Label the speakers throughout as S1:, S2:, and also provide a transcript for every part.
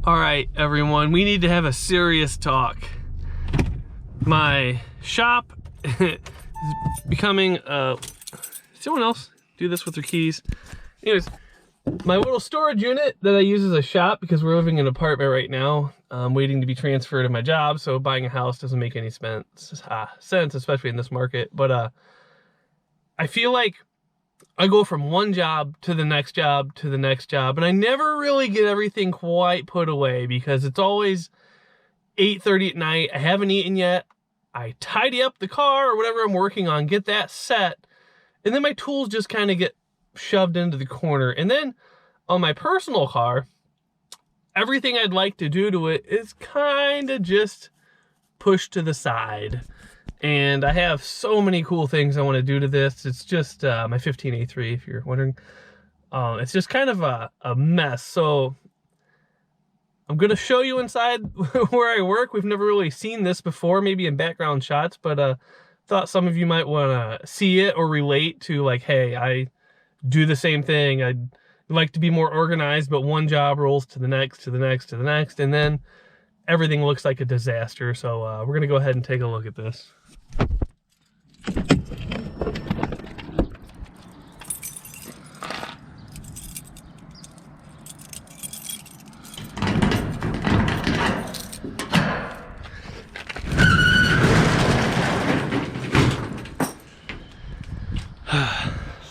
S1: All right, everyone, we need to have a serious talk. My shop is becoming, someone else do this with their keys. Anyways, my little storage unit that I use as a shop, because we're living in an apartment right now, waiting to be transferred to my job, so buying a house doesn't make any sense, especially in this market. But I feel like I go from one job to the next job to the next job, and I never really get everything quite put away because it's always 8:30 at night. I haven't eaten yet. I tidy up the car or whatever I'm working on, get that set, and then my tools just kind of get shoved into the corner. And then on my personal car, everything I'd like to do to it is kind of just pushed to the side. And I have so many cool things I want to do to this. It's just my 15A3, if you're wondering. It's just kind of a mess. So I'm going to show you inside where I work. We've never really seen this before, maybe in background shots, but thought some of you might want to see it or relate to, like, hey, I do the same thing. I'd like to be more organized, but one job rolls to the next, to the next, to the next, and then everything looks like a disaster. So we're going to go ahead and take a look at this.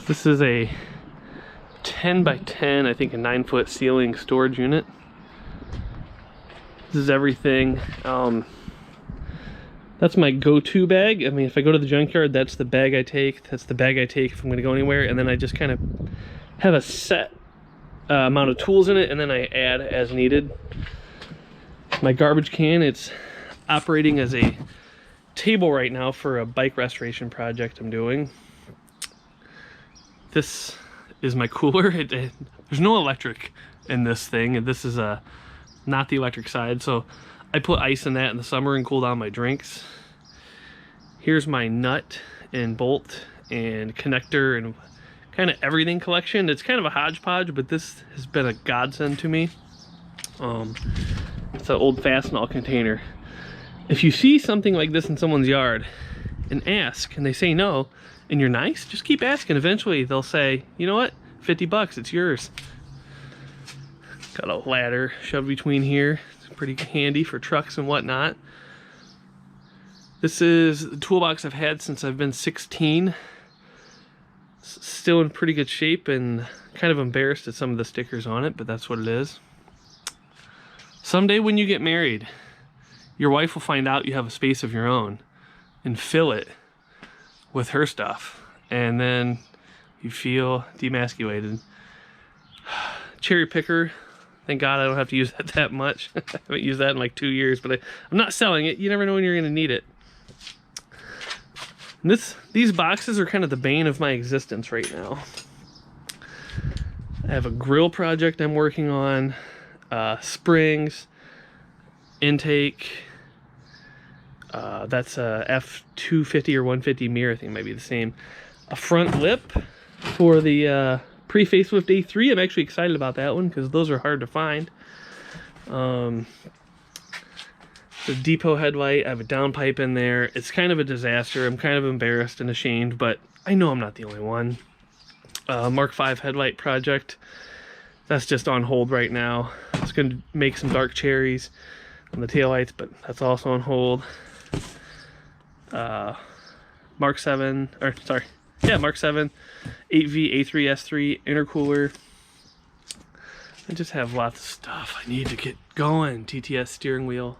S1: This is a 10 by 10, I think a 9-foot ceiling storage unit. This is everything. That's my go-to bag. I mean, if I go to the junkyard, that's the bag I take. That's the bag I take if I'm gonna go anywhere. And then I just kind of have a set amount of tools in it, and then I add as needed. My garbage can, it's operating as a table right now for a bike restoration project I'm doing. This is my cooler. There's no electric in this thing, and this is not the electric side, so I put ice in that in the summer and cool down my drinks. Here's my nut and bolt and connector and kind of everything collection. It's kind of a hodgepodge, but this has been a godsend to me. It's an old Fastenal container. If you see something like this in someone's yard and ask, and they say no, and you're nice, just keep asking. Eventually they'll say, you know what, 50 bucks, it's yours. Got a ladder shoved between here. It's pretty handy for trucks and whatnot. This is the toolbox I've had since I've been 16. Still in pretty good shape and kind of embarrassed at some of the stickers on it, but that's what it is. Someday when you get married, your wife will find out you have a space of your own and fill it with her stuff, and then you feel demasculated. Cherry picker, thank God I don't have to use that much. I haven't used that in like 2 years, but I'm not selling it. You never know when you're gonna need it. And these boxes are kind of the bane of my existence right now. I have a grill project I'm working on, springs, intake, that's a F250 or 150 mirror, I think it might be the same. A front lip for the pre-facelift A3. I'm actually excited about that one because those are hard to find. The depot headlight, I have a downpipe in there. It's kind of a disaster. I'm kind of embarrassed and ashamed, but I know I'm not the only one. Mark V headlight project. That's just on hold right now. I was going to make some dark cherries on the taillights, but that's also on hold. Mark 7, or sorry, yeah, Mark 7, 8V A3S3 intercooler. I just have lots of stuff I need to get going. TTS steering wheel.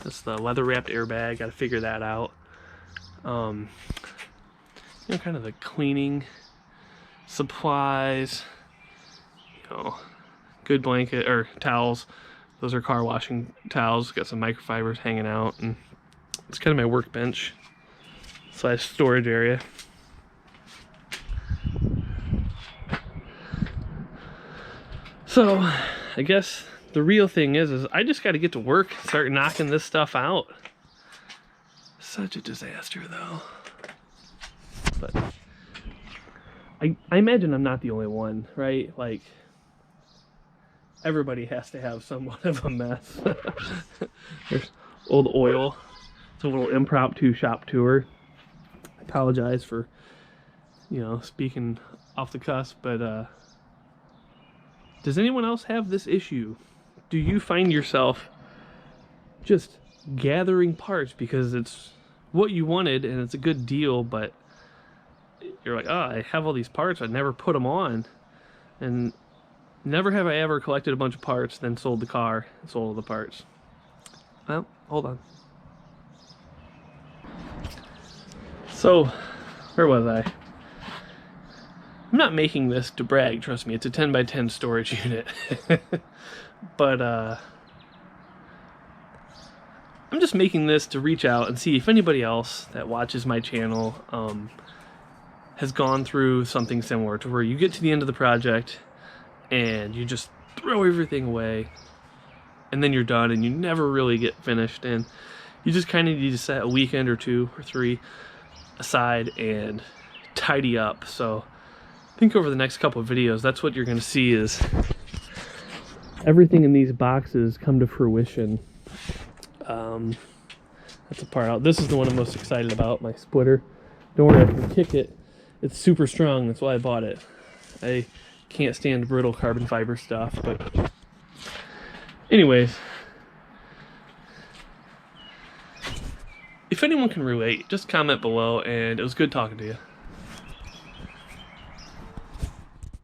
S1: That's the leather wrapped airbag. Got to figure that out. You know, kind of the cleaning supplies. You know, good blanket or towels. Those are car washing towels. Got some microfibers hanging out, and it's kind of my workbench / storage area. So I guess the real thing is I just got to get to work and start knocking this stuff out. Such a disaster though. But I imagine I'm not the only one, right? Like, everybody has to have somewhat of a mess. There's old oil. It's a little impromptu shop tour. I apologize for, you know, speaking off the cusp, but does anyone else have this issue? Do you find yourself just gathering parts because it's what you wanted and it's a good deal, but you're like, oh, I have all these parts, I never put them on, and never have I ever collected a bunch of parts, then sold the car, sold all the parts. Well, hold on. So, where was I? I'm not making this to brag, trust me, it's a 10 by 10 storage unit. But I'm just making this to reach out and see if anybody else that watches my channel has gone through something similar, to where you get to the end of the project and you just throw everything away and then you're done and you never really get finished, and you just kind of need to set a weekend or 2 or 3 aside and tidy up. So I think over the next couple of videos, that's what you're going to see, is everything in these boxes come to fruition. That's the part out. This is the one I'm most excited about, my splitter. Don't worry, I can kick it. It's super strong, that's why I bought it. I can't stand brittle carbon fiber stuff, but anyways. If anyone can relate, just comment below, and it was good talking to you.